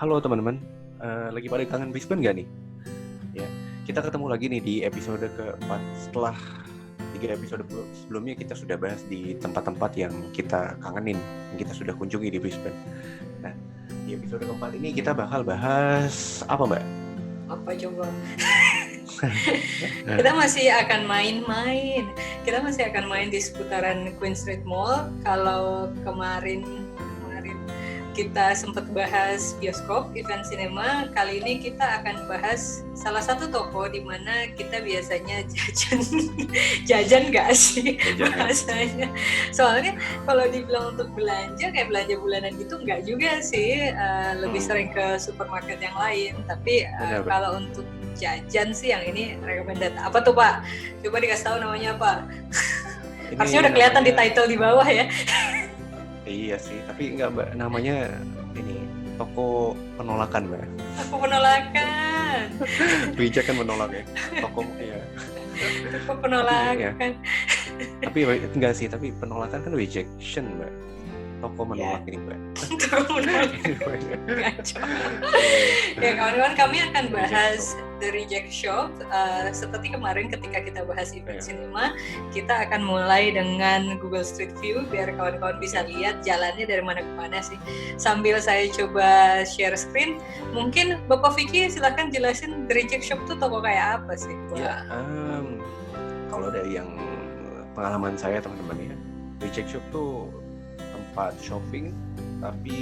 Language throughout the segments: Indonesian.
Halo teman-teman, lagi pada kangen Brisbane nggak nih? Ya, kita ketemu lagi nih di episode keempat. Setelah 3 episode sebelumnya kita sudah bahas di tempat-tempat yang kita kangenin, yang kita sudah kunjungi di Brisbane. Nah, di episode keempat ini kita bakal bahas apa, Mbak? Apa coba? Kita masih akan main-main. Kita masih akan main di seputaran Queen Street Mall. Kalau kemarin kita sempat bahas bioskop, event cinema, kali ini kita akan bahas salah satu toko di mana kita biasanya jajan nggak sih bahasanya. Soalnya kalau dibilang untuk belanja kayak belanja bulanan gitu nggak juga sih, lebih sering ke supermarket yang lain. Tapi kalau untuk jajan sih yang ini recommended. Apa tuh Pak? Coba dikasih tahu namanya apa? Harusnya udah kelihatan di title di bawah ya. Iya sih, tapi enggak Mbak, namanya ini toko penolakan Mbak. Toko penolakan. Bijak kan menolak ya, toko ya. Toko penolakan. Tapi enggak sih, tapi penolakan kan rejection Mbak. Toko menolak ini Mbak. Toko menolak. Ya kawan-kawan, kami akan bahas The Reject Shop. Seperti kemarin ketika kita bahas event cinema, kita akan mulai dengan Google Street View biar kawan-kawan bisa lihat jalannya dari mana ke mana sih. Sambil saya coba share screen, mungkin Bapak Vicky silahkan jelasin The Reject Shop itu toko kayak apa sih? Ya, kalau dari yang pengalaman saya teman-teman ya, Reject Shop tuh tempat shopping tapi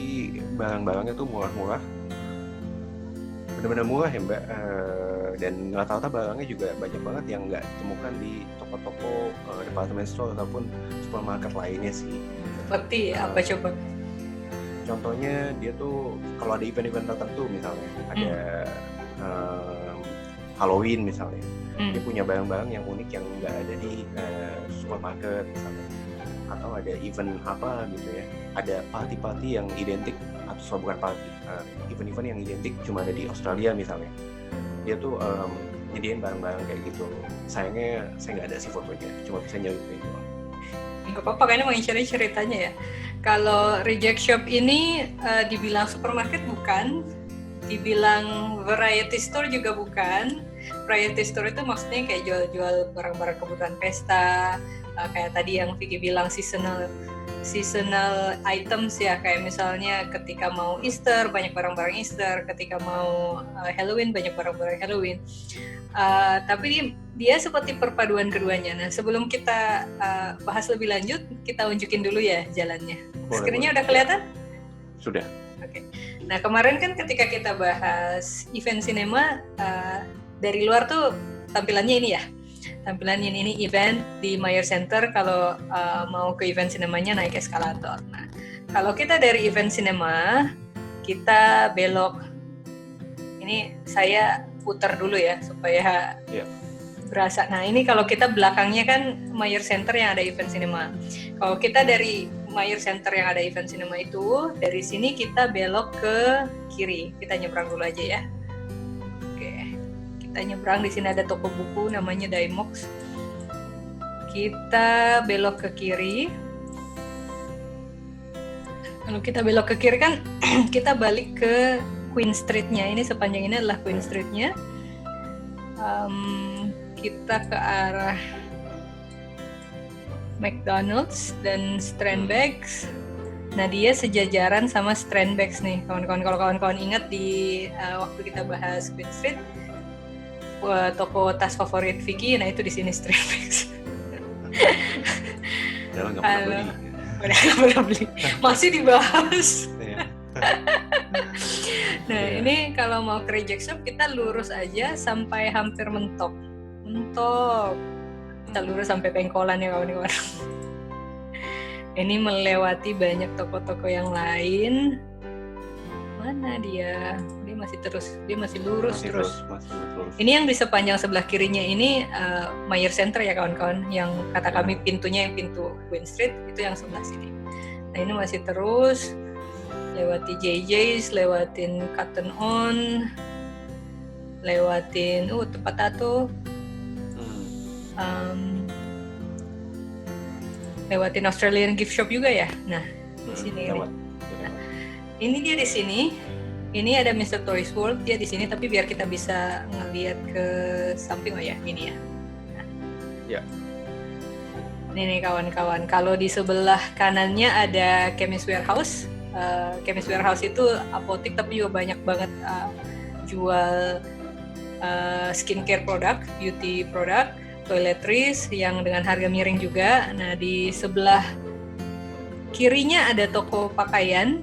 barang-barangnya tuh murah-murah, benar-benar murah ya Mbak, dan rata-rata barangnya juga banyak banget yang nggak ditemukan di toko-toko department store ataupun supermarket lainnya sih. Seperti apa coba? Contohnya dia tuh kalau ada event-event tertentu misalnya ada Halloween misalnya, dia punya barang-barang yang unik yang nggak ada di supermarket misalnya, atau ada event apa gitu ya, ada party-party yang identik atau bukan party, event-event yang identik cuma ada di Australia misalnya, dia tuh nyediain barang-barang kayak gitu. Sayangnya saya nggak ada sih fotonya, cuma bisa nyari kayak gitu. Nggak apa-apa, karena mau cari ceritanya ya. Kalau Reject Shop ini dibilang supermarket bukan, dibilang variety store juga bukan. Variety store itu maksudnya kayak jual-jual barang-barang kebutuhan pesta, kayak tadi yang Vicky bilang seasonal items ya, kayak misalnya ketika mau Easter banyak barang-barang Easter, ketika mau Halloween banyak barang-barang Halloween. Tapi dia seperti perpaduan keduanya. Nah sebelum kita bahas lebih lanjut, kita unjukin dulu ya jalannya. Screen-nya udah kelihatan? Sudah. Oke. Nah kemarin kan ketika kita bahas event cinema, dari luar tuh tampilannya ini ya. Tampilannya ini event di Myer Center. Kalau mau ke event sinemanya naik eskalator. Nah, kalau kita dari event sinema, kita belok. Ini saya putar dulu ya supaya berasa. Nah, ini kalau kita belakangnya kan Myer Center yang ada event sinema. Kalau kita dari Myer Center yang ada event sinema itu, dari sini kita belok ke kiri. Kita nyebrang dulu aja ya. Kita nyebrang, di sini ada toko buku namanya Daimox. Kita belok ke kiri. Kalau kita belok ke kiri kan kita balik ke Queen Street-nya. Ini sepanjang ini adalah Queen Street-nya. Kita ke arah McDonald's dan Strandbags. Nah dia sejajaran sama Strandbags nih kawan-kawan. Kalau kawan-kawan ingat di waktu kita bahas Queen Street, toko tas favorit Vicky, nah itu di sini Strandbags. Nggak pernah beli. Masih dibahas. Nah ini kalau mau ke Reject Shop kita lurus aja sampai hampir mentok. Kita lurus sampai Pengkolan ya kawan-kawan. Ini melewati banyak toko-toko yang lain. Mana dia? Dia masih lurus terus. Ini yang di sepanjang sebelah kirinya ini Myer Center ya kawan-kawan, yang kata kami pintunya yang pintu Queen Street itu yang sebelah sini. Nah ini masih terus lewati JJ's, lewatin Cotton On, lewatin tempat tato, lewatin Australian Gift Shop juga ya. Nah di sini ini dia di sini. Ini ada Mr. Toys World dia di sini, tapi biar kita bisa ngelihat ke samping ya, ini ya. Nah. Ya. Ini nih kawan-kawan, kalau di sebelah kanannya ada Chemist Warehouse. Chemist Warehouse itu apotek tapi juga banyak banget jual skincare produk, beauty produk, toiletries yang dengan harga miring juga. Nah, di sebelah kirinya ada toko pakaian,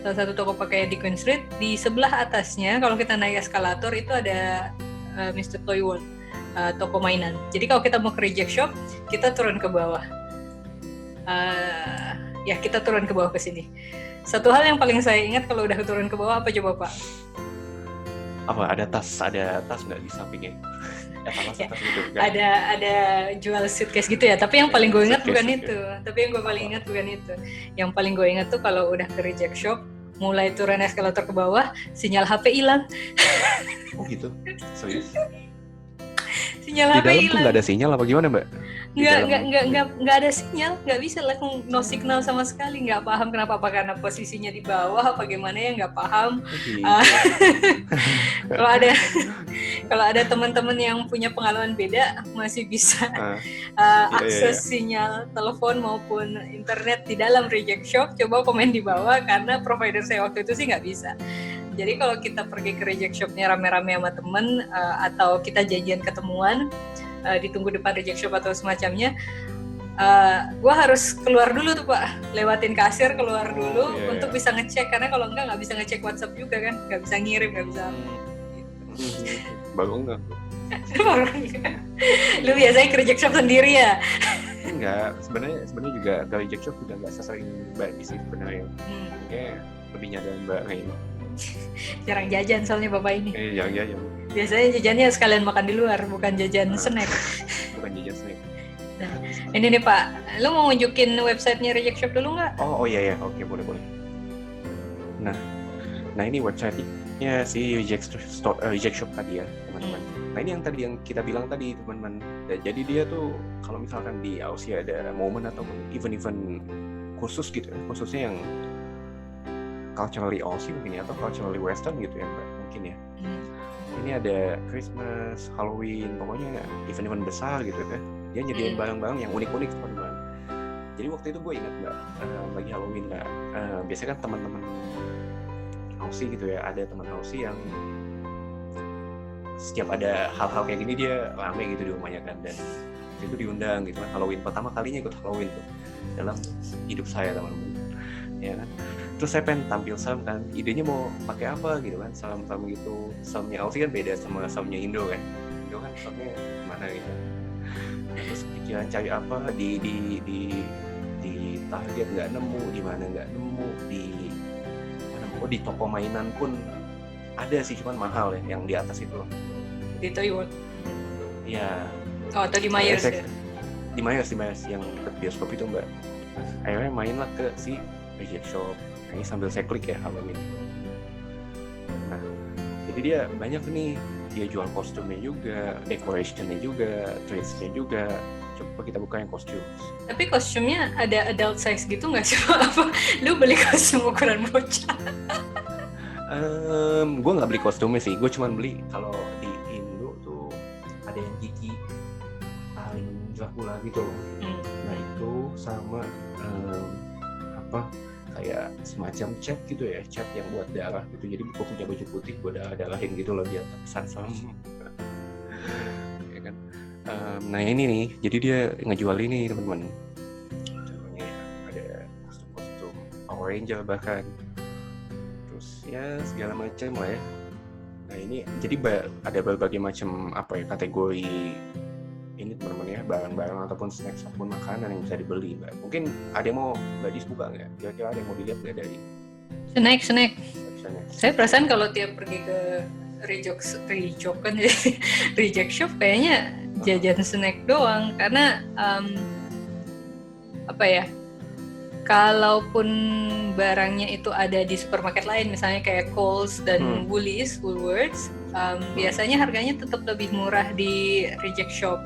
salah satu toko pakaian di Queen Street. Di sebelah atasnya kalau kita naik eskalator itu ada Mr. Toy World, toko mainan. Jadi kalau kita mau ke Reject Shop, kita turun ke bawah. Ya, kita turun ke bawah ke sini. Satu hal yang paling saya ingat kalau udah turun ke bawah apa coba Pak? Apa ada tas nggak di sampingnya? Ya, gitu, kan? Ada jual suitcase gitu ya, tapi yang paling gue ingat bukan itu. Tapi yang gue paling ingat bukan itu. Yang paling gue ingat tuh kalau udah ke Reject Shop, mulai turun eskalator ke bawah, sinyal HP hilang. Oh gitu? Serius? Sinyal di HP dalam hilang. Tuh nggak ada sinyal apa gimana Mbak? Nggak ada sinyal, nggak bisa langsung no signal sama sekali. Nggak paham kenapa, apa karena posisinya di bawah apa gimana ya, nggak paham. Kalau ada teman-teman yang punya pengalaman beda masih bisa akses sinyal telepon maupun internet di dalam Reject Shop, coba komen di bawah, karena provider saya waktu itu sih nggak bisa. Jadi kalau kita pergi ke Reject Shop-nya rame-rame sama temen, atau kita janjian ketemuan, ditunggu depan Reject Shop atau semacamnya, gue harus keluar dulu tuh Pak, lewatin kasir, keluar dulu untuk bisa ngecek, karena kalau nggak bisa ngecek WhatsApp juga kan, nggak bisa ngirim, nggak bisa. Baru enggak? Lu biasanya ke Reject Shop sendiri ya? Enggak, sebenarnya juga ke Reject Shop juga nggak sesering Mbak di sini sebenarnya. Kayak lebih nyadarin Mbak kayak ini. Jarang jajan soalnya Bapak ini. Jarang jajan. Biasanya jajannya sekalian makan di luar, bukan jajan snack. Bukan jajan snack. Nah, ini nih Pak, lu mau nunjukin websitenya Reject Shop dulu nggak? Oh iya, oke, boleh. Nah ini websitenya si Reject Shop tadi ya teman-teman. Nah ini yang tadi yang kita bilang tadi teman-teman. Jadi dia tuh kalau misalkan di Aussie ada momen atau event-event khusus gitu ya, khususnya yang culturally Aussie mungkin ya, atau culturally Western gitu ya Mbak, mungkin ya. Ini ada Christmas, Halloween, pokoknya event-event besar gitu ya. Dia nyediain barang-barang yang unik-unik teman-teman. Jadi waktu itu gue ingat Mbak, lagi Halloween Mbak, biasanya kan teman-teman Aussie gitu ya, ada teman Aussie yang setiap ada hal-hal kayak gini dia rame gitu di rumahnya kan, dan itu diundang gitu kan. Halloween pertama kalinya ikut Halloween tuh dalam hidup saya teman-teman, ya kan. Terus saya pengen tampil sam kan, idenya mau pakai apa gitu kan, sam gitu. Samnya Aussie kan beda sama samnya Indo kan. Indo kan samnya mana gitu. Terus pikiran cari apa di Target nggak nemu, di mana nggak nemu, di toko mainan pun ada sih, cuman mahal ya yang di atas itu. Di Toy World. Iya. Oh, atau di Myers ya? Di Myers yang dekat bioskop itu Mbak. Akhirnya mainlah ke si Reject Shop. Ini sambil saya klik ya Halloween. Nah, jadi dia banyak nih, dia jual kostumnya juga, decorationnya juga, treats-nya juga. Coba kita buka yang kostum. Tapi kostumnya ada adult size gitu nggak sih? Apa? Lu beli kostum ukuran bocah? Gue nggak beli kostumnya sih. Gue cuma beli kalau di Indo tuh ada yang Gigi, paling Dracula gitu loh. Nah itu sama kayak semacam cat gitu ya, cat yang buat darah gitu. Jadi gue punya baju putih, gue darahin gitu loh dia sam. Ya kan. Nah ini nih, jadi dia ngejual ini teman-teman. Contohnya ada kostum Power Ranger bahkan, terus ya segala macam lah ya. Nah ini jadi ada berbagai macam kategori ini teman-teman ya, barang-barang ataupun snacks ataupun makanan yang bisa dibeli Mbak. Mungkin ada yang mau Mbak Dis buka nggak? Kira-kira ada yang mau dilihat nggak dari snack? Saya perasaan kalau tiap pergi ke Reject Shop kayaknya jajan snack doang, karena kalaupun barangnya itu ada di supermarket lain, misalnya kayak Coles dan Woolworths, biasanya harganya tetap lebih murah di Reject Shop.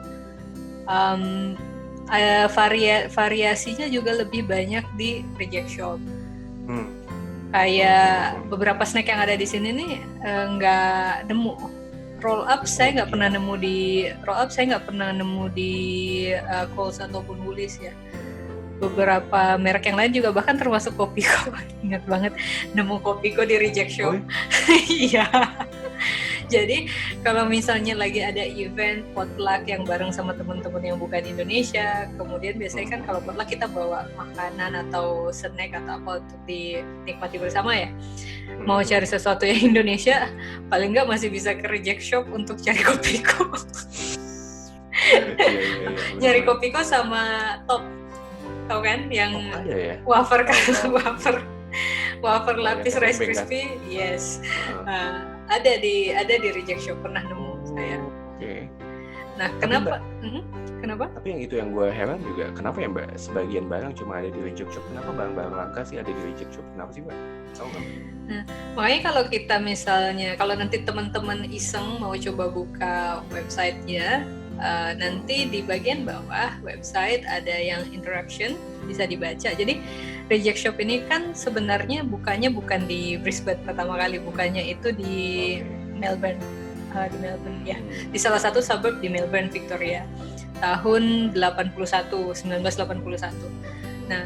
Variasinya juga lebih banyak di Reject Shop. Kayak beberapa snack yang ada di sini nih nggak nemu. Roll up saya nggak pernah nemu di Coles ataupun Woolies ya. Beberapa merek yang lain juga, bahkan termasuk Kopiko. Ingat banget nemu Kopiko di reject shop. Iya. Jadi kalau misalnya lagi ada event potluck yang bareng sama teman-teman yang bukan Indonesia, kemudian biasanya kan kalau potluck kita bawa makanan atau snack atau apa untuk dinikmati bersama ya. Mau cari sesuatu yang Indonesia, paling nggak masih bisa ke reject shop untuk cari Kopiko. Nyari Kopiko sama top, tau kan? Yang wafer kan, wafer lapis Rice Krispies, yes. Ada di reject shop, pernah nemu saya. Oke. Nah, kenapa? Kenapa? Tapi yang itu yang gue heran juga, kenapa ya Mbak sebagian barang cuma ada di reject shop? Kenapa barang-barang langka sih ada di reject shop? Kenapa sih Mbak? Tahu nggak? Nah, makanya kalau kita misalnya, kalau nanti teman-teman iseng mau coba buka websitenya, nanti di bagian bawah website ada yang introduction, bisa dibaca. Jadi reject shop ini kan sebenarnya bukanya bukan di Brisbane pertama kali, bukanya itu di Melbourne, ya, di salah satu suburb di Melbourne, Victoria, tahun 1981. Nah,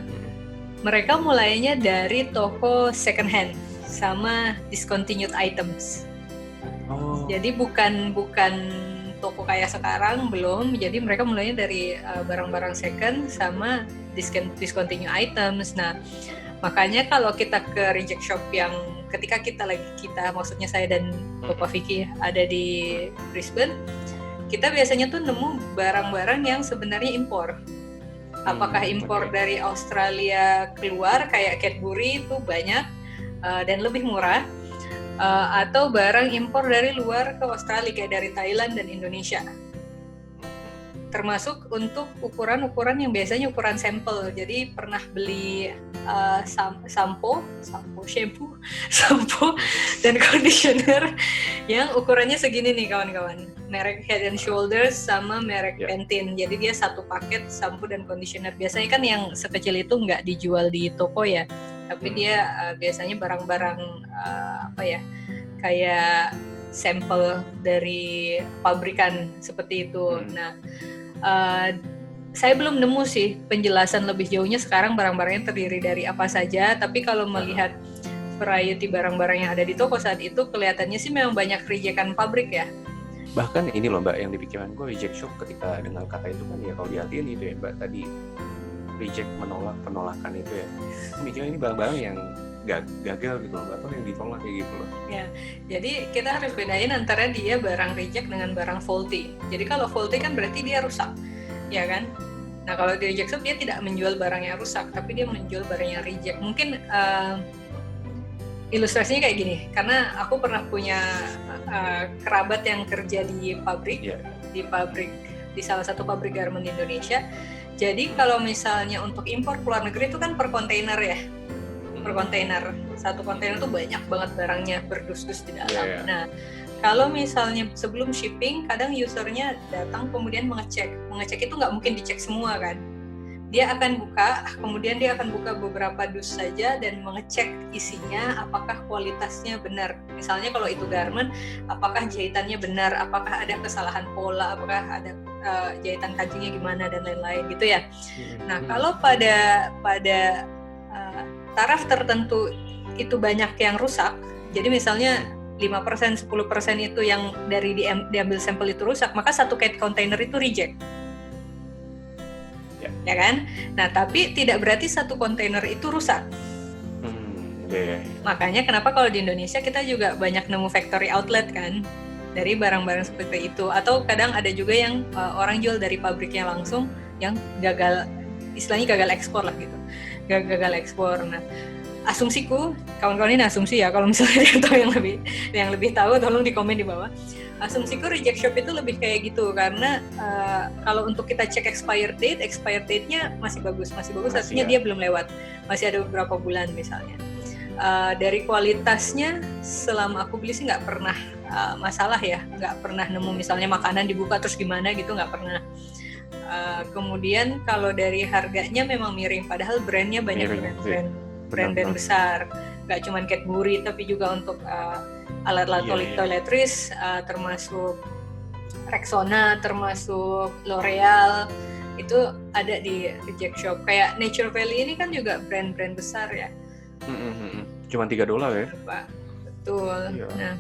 mereka mulainya dari toko second hand sama discontinued items. Jadi bukan toko kayak sekarang, belum. Jadi mereka mulainya dari barang-barang second sama discontinued items. Nah, makanya kalau kita ke reject shop yang ketika maksudnya saya dan Bapak Vicky ada di Brisbane, kita biasanya tuh nemu barang-barang yang sebenarnya impor. Apakah impor dari Australia keluar kayak Cadbury itu banyak dan lebih murah, atau barang impor dari luar ke Australia kayak dari Thailand dan Indonesia. Termasuk untuk ukuran-ukuran yang biasanya ukuran sampel. Jadi pernah beli shampoo dan conditioner yang ukurannya segini nih kawan-kawan. Merek Head and Shoulders sama merek Pantene. Jadi dia satu paket shampoo dan conditioner. Biasanya kan yang sekecil itu nggak dijual di toko ya. Tapi dia biasanya barang-barang kayak sampel dari pabrikan seperti itu. Nah, saya belum nemu sih penjelasan lebih jauhnya sekarang barang-barangnya terdiri dari apa saja, tapi kalau melihat variety barang-barang yang ada di toko saat itu kelihatannya sih memang banyak rejekan pabrik ya. Bahkan ini loh Mbak, yang di pikiran gue reject shop ketika dengar kata itu kan ya, kalau diartiin itu ya Mbak tadi, reject penolakan itu ya, mikirnya ini barang-barang yang gagal gitu loh, atau yang ditolak kayak gitu loh. Ya, jadi kita harus bedain antara dia barang reject dengan barang faulty. Jadi kalau faulty kan berarti dia rusak, ya kan? Nah kalau di reject shop dia tidak menjual barang yang rusak, tapi dia menjual barang yang reject. Mungkin ilustrasinya kayak gini, karena aku pernah punya kerabat yang kerja di pabrik, di salah satu pabrik garment di Indonesia. Jadi kalau misalnya untuk impor ke luar negeri itu kan per kontainer ya. Per kontainer, satu kontainer tuh banyak banget barangnya berdus-dus di dalam. Nah, kalau misalnya sebelum shipping, kadang usernya datang kemudian mengecek itu nggak mungkin dicek semua kan. Dia akan buka, kemudian dia akan buka beberapa dus saja dan mengecek isinya, apakah kualitasnya benar. Misalnya kalau itu garment, apakah jahitannya benar, apakah ada kesalahan pola, apakah ada jahitan kancingnya gimana dan lain-lain gitu ya. Nah, kalau pada taraf tertentu itu banyak yang rusak, jadi misalnya 5%, 10% itu yang dari diambil sampel itu rusak, maka satu kontainer itu reject. Ya kan? Nah, tapi tidak berarti satu kontainer itu rusak. Makanya kenapa kalau di Indonesia kita juga banyak nemu factory outlet kan, dari barang-barang seperti itu. Atau kadang ada juga yang orang jual dari pabriknya langsung, yang istilahnya gagal ekspor lah gitu. Gagal ekspor. Nah, asumsiku, kawan-kawan ini asumsi ya, kalau misalnya ada tahu yang lebih tahu tolong di komen di bawah. Asumsiku reject shop itu lebih kayak gitu, karena kalau untuk kita cek expired date-nya masih bagus, artinya dia belum lewat, masih ada beberapa bulan misalnya. Dari kualitasnya selama aku beli sih nggak pernah masalah ya, nggak pernah nemu misalnya makanan dibuka terus gimana gitu, nggak pernah. Kemudian kalau dari harganya memang miring, padahal brandnya banyak brand besar. nggak cuma Cadbury tapi juga untuk alat-alat toiletries, termasuk Rexona, termasuk L'Oreal, itu ada di reject shop. Kayak Nature Valley ini kan juga brand-brand besar ya. Cuma $3 ya? Pak, betul. Iya. Nah,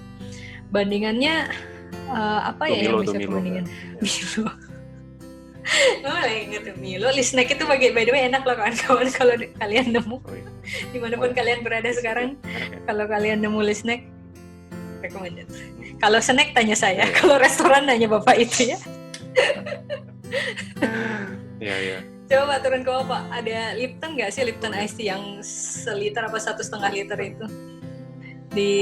bandingannya apa ya yang bisa kebandingan? Milo. Ingat Milo. Lisnack itu by the way enak loh kawan-kawan kalau kalian nemu. Dimanapun kalian berada sekarang, kalau kalian nemu Lisnack, recommended. Kalau snack tanya saya, kalau restoran nanya bapak itu ya. Iya. Coba turun ke bawah Pak, ada Lipton nggak sih, Lipton Ice Tea yang seliter apa 1,5 liter itu di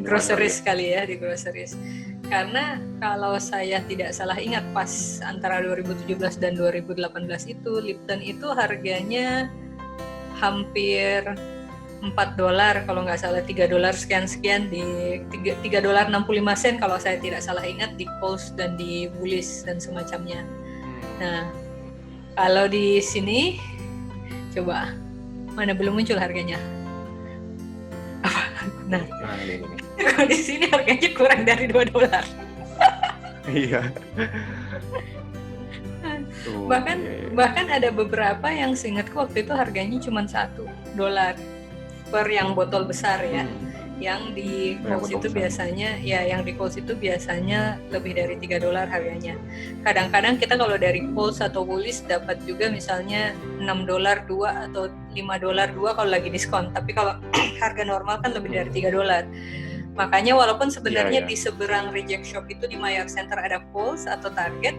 groceries kali ya, di groceries. Karena kalau saya tidak salah ingat pas antara 2017 dan 2018 itu Lipton itu harganya hampir $4 kalau nggak salah, $3 sekian di $3.65 kalau saya tidak salah ingat di Coles dan di Woolies dan semacamnya. Nah, kalau di sini coba mana belum muncul harganya. Nah, kalau di sini harganya kurang dari $2. Iya. Bahkan ada beberapa yang seingatku waktu itu harganya cuma $1 per yang botol besar ya. Yang di Coles itu biasanya lebih dari $3 harganya. Kadang-kadang kita kalau dari Coles atau Woolies dapat juga misalnya $6 2 atau $5 2 kalau lagi diskon. Tapi kalau harga normal kan lebih dari $3. Makanya walaupun sebenarnya di seberang reject shop itu di Mayor Center ada Coles atau Target,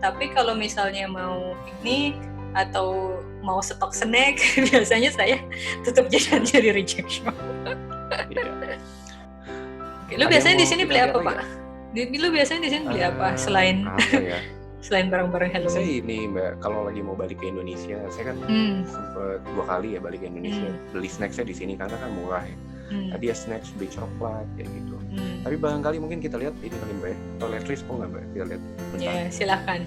tapi kalau misalnya mau piknik atau mau stok snack, biasanya saya tetap jajan di reject shop. Lu biasanya di sini beli apa, Pak? Lu biasanya di sini beli apa selain selain barang-barang Halloween? Saya ini Mbak, kalau lagi mau balik ke Indonesia, saya kan sempat 2 kali ya balik ke Indonesia. Beli snack saya di sini karena kan murah ya. Tadi ya snacks, beli coklat kayak gitu. Tapi barangkali mungkin kita lihat ini kali Mbak, toiletries mau nggak Mbak? Kita lihat. Ya silakan.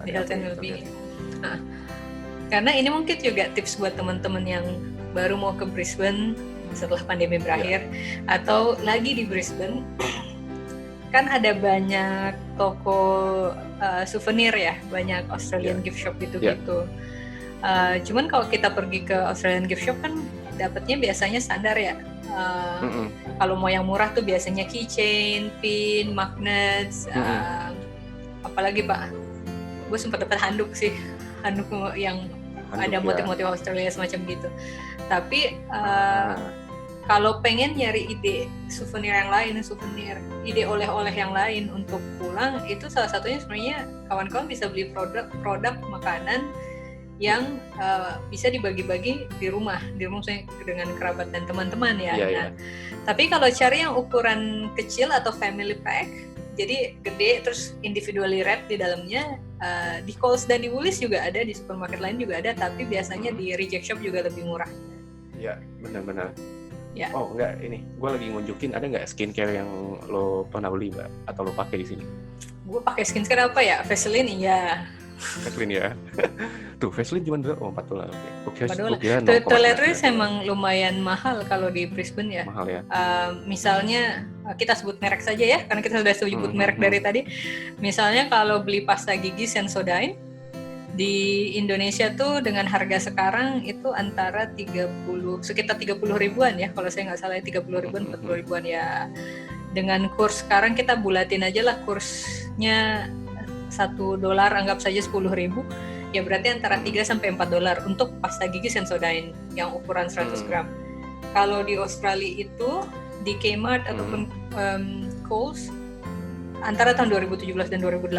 Di Health and Wellbeing. Karena ini mungkin juga tips buat teman-teman yang baru mau ke Brisbane setelah pandemi berakhir atau lagi di Brisbane. Kan ada banyak toko souvenir ya, banyak Australian gift shop gitu-gitu. Cuman kalau kita pergi ke Australian gift shop kan dapatnya biasanya standar ya. Kalau mau yang murah tuh biasanya keychain, pin, magnets, apalagi Pak, gue sempat dapat handuk yang ada motif-motif Australia semacam gitu. Tapi kalau pengen nyari ide souvenir yang lain, ide oleh-oleh yang lain untuk pulang, itu salah satunya sebenarnya kawan-kawan bisa beli produk makanan yang bisa dibagi-bagi di rumah dengan kerabat dan teman-teman ya. Tapi kalau cari yang ukuran kecil atau family pack, jadi gede terus individually wrap di dalamnya, di Coles dan di Woolies juga ada, di supermarket lain juga ada, tapi biasanya di reject shop juga lebih murah. Iya, benar-benar. Ya. Oh enggak, ini gue lagi ngunjukin, ada nggak skincare yang lo pernah beli Mbak atau lo pakai di sini? Gue pakai skincare apa ya? Vaseline iya. Vaseline ya. Tuh Vaseline cuma $4. Oke. Toiletries emang lumayan mahal kalau di Brisbane ya. Mahal ya. Misalnya kita sebut merek saja ya, karena kita sudah sebut merek dari tadi. Misalnya kalau beli pasta gigi Sensodyne di Indonesia tuh dengan harga sekarang itu antara sekitar 30 ribuan ya, kalau saya nggak salah 30 ribuan, 40 ribuan ya. Dengan kurs sekarang kita bulatin aja lah kursnya $1, anggap saja 10 ribu, ya berarti antara 3 sampai $4 untuk pasta gigi Sensodyne yang ukuran 100 gram. Kalau di Australia itu di Kmart ataupun Coles antara tahun 2017 dan 2018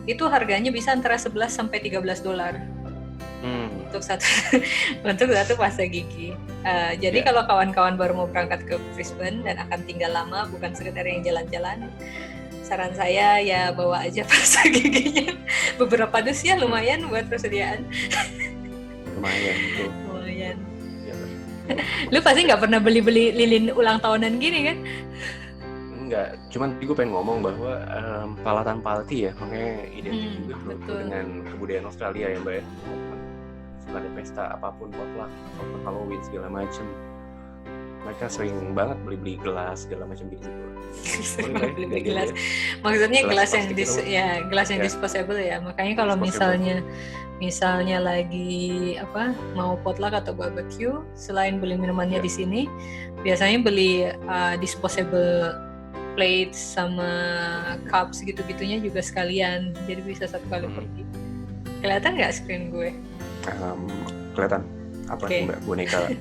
itu harganya bisa antara $11 sampai $13 untuk satu pasta gigi. Jadi kalau kawan-kawan baru mau berangkat ke Brisbane dan akan tinggal lama, bukan sekedar yang jalan-jalan, saran saya ya bawa aja pasta giginya beberapa dus ya, lumayan buat persediaan. Lumayan. Lu pasti nggak pernah beli lilin ulang tahunan gini kan? Enggak, cuman gue pengen ngomong bahwa peralatan party ya, makanya identik juga dengan kebudayaan Australia ya Mbak ya. Ada pesta apapun, potluck, ataupun Halloween segala macam, mereka sering banget beli gelas segala macam gitu. Sering beli gelas. Maksudnya gelas yang gelas yang disposable ya. Makanya kalau misalnya lagi mau potluck atau barbecue, selain beli minumannya di sini, biasanya beli disposable plate sama cups gitu-gitunya juga sekalian. Jadi bisa satu kali pergi. Kelihatan nggak screen gue? Kelihatan. Apa Mbak boneka?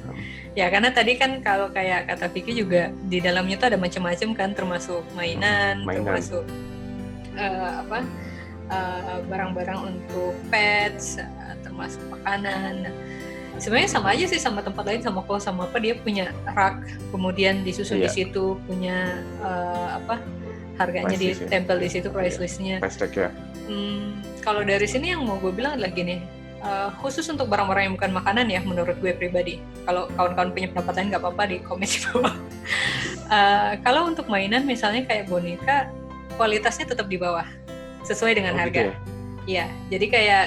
Ya karena tadi kan kalau kayak kata Vicky juga di dalamnya tuh ada macam-macam kan, termasuk mainan. Termasuk barang-barang untuk pets, termasuk makanan. Sebenarnya sama aja sih sama tempat lain, sama Kohl sama apa, dia punya rak, kemudian disusun di situ, punya harganya ditempel di situ, price listnya. Price tag ya. Kalau dari sini yang mau gue bilang adalah gini, khusus untuk barang-barang yang bukan makanan ya, menurut gue pribadi. Kalau kawan-kawan punya pendapat lain nggak apa-apa di komen di bawah. Kalau untuk mainan misalnya kayak boneka, kualitasnya tetap di bawah, sesuai dengan harga. Gitu ya, jadi kayak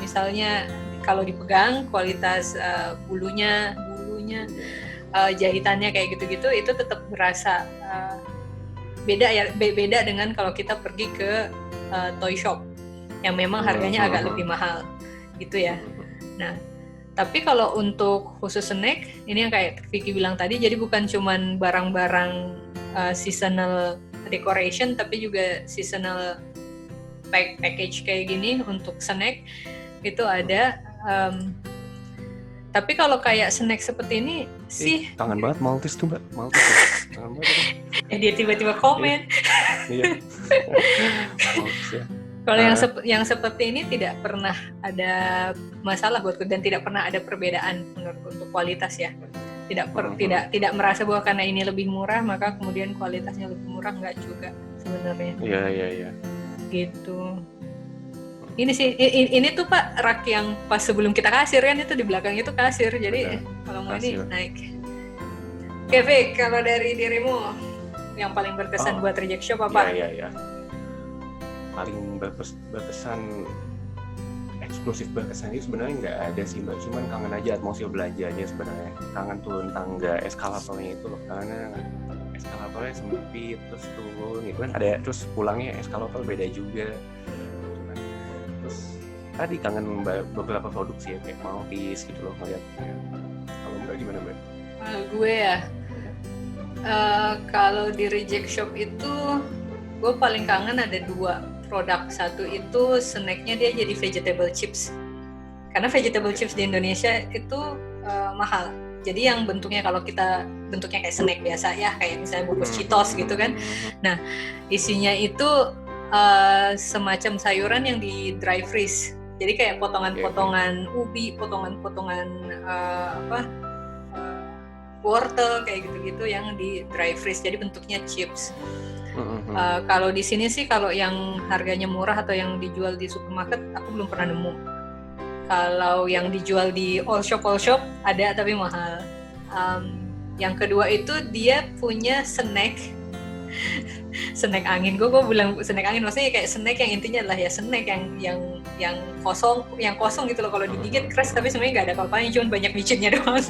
misalnya kalau dipegang kualitas bulunya, jahitannya kayak gitu-gitu, itu tetap berasa beda dengan kalau kita pergi ke toy shop yang memang harganya agak lebih mahal gitu ya. Nah, tapi kalau untuk khusus snack, ini yang kayak Vicky bilang tadi, jadi bukan cuman barang-barang seasonal decoration, tapi juga seasonal package kayak gini untuk snack itu ada. Tapi kalau kayak snack seperti ini sih kangen banget Maltese tuh Mbak. Maltese kangen banget. Dia tiba-tiba komen. Iya. Maltese ya. Kalau yang seperti ini tidak pernah ada masalah buatku, dan tidak pernah ada perbedaan menurutku untuk kualitas ya. Tidak merasa bahwa karena ini lebih murah maka kemudian kualitasnya lebih murah, enggak juga sebenarnya. Iya. Gitu. Ini tuh Pak rak yang pas sebelum kita kasir kan, itu di belakang itu kasir. Jadi kalau mau ini naik. Oke, Vic, kalau dari dirimu yang paling berkesan buat Reject Shop apa? Iya. Paling berkesan, eksklusif berkesan itu sebenarnya nggak ada sih Mbak, cuman kangen aja atmosfer belanjanya sebenarnya. Kangen turun tangga eskalatornya itu loh, karena eskalatornya sempit, terus turun gitu kan, ada, terus pulangnya eskalator beda juga. Terus tadi kangen beberapa produk sih ya, kayak Maltese gitu loh ngeliatnya. Kalau Mbak gimana Mbak? Gue ya, kalau di Reject Shop itu gue paling kangen ada 2 produk. Satu itu snacknya dia jadi vegetable chips, karena vegetable chips di Indonesia itu mahal. Jadi yang bentuknya, kalau kita bentuknya kayak snack biasa ya, kayak misalnya bungkus Cheetos gitu kan. Nah isinya itu semacam sayuran yang di dry freeze. Jadi kayak potongan-potongan ubi, potongan-potongan wortel kayak gitu-gitu yang di dry freeze. Jadi bentuknya chips. Kalau di sini sih, kalau yang harganya murah atau yang dijual di supermarket, aku belum pernah nemu. Kalau yang dijual di all shop ada tapi mahal. Yang kedua itu dia punya snack angin. Gue bilang snack angin, maksudnya kayak snack yang intinya adalah ya snack yang kosong gitu loh. Kalau digigit keras tapi sebenarnya nggak ada apa-apanya, cuma banyak micinnya doang.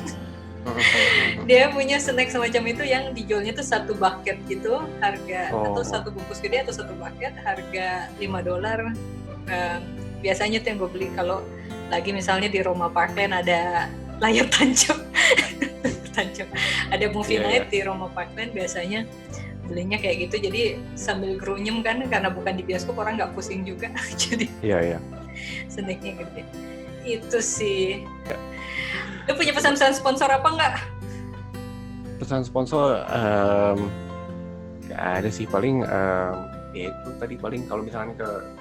Dia punya snack semacam itu yang dijualnya tuh 1 bucket gitu, harga atau 1 bungkus gede atau 1 bucket harga $5. Biasanya tuh yang gue beli kalau lagi misalnya di Roma Parkland ada layar tancap ada movie night di Roma Parkland, biasanya belinya kayak gitu. Jadi sambil gerunyem kan, karena bukan di bioskop orang nggak pusing juga. Jadi snacknya gede. Itu sih. Lu punya pesan-pesan sponsor apa nggak? Pesan sponsor nggak ada sih, paling ya itu tadi, paling kalau misalnya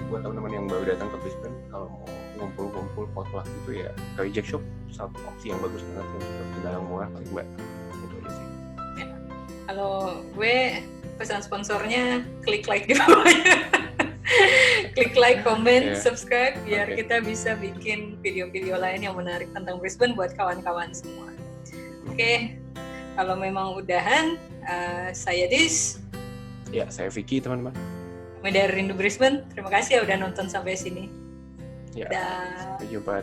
buat teman-teman yang baru datang ke Brisbane, kalau mau ngumpul-ngumpul potluck gitu ya, ke Reject Shop satu opsi yang bagus banget untuk barang murah paling Mbak. Itu aja sih. Ya. Kalau gue pesan sponsornya klik like di bawahnya. Klik like, comment, subscribe biar kita bisa bikin video-video lain yang menarik tentang Brisbane buat kawan-kawan semua. Oke, kalau memang udahan, saya Dis. Ya, saya Vicky teman-teman. Kami dari Rindu Brisbane. Terima kasih ya udah nonton sampai sini. Ya, sampai jumpa.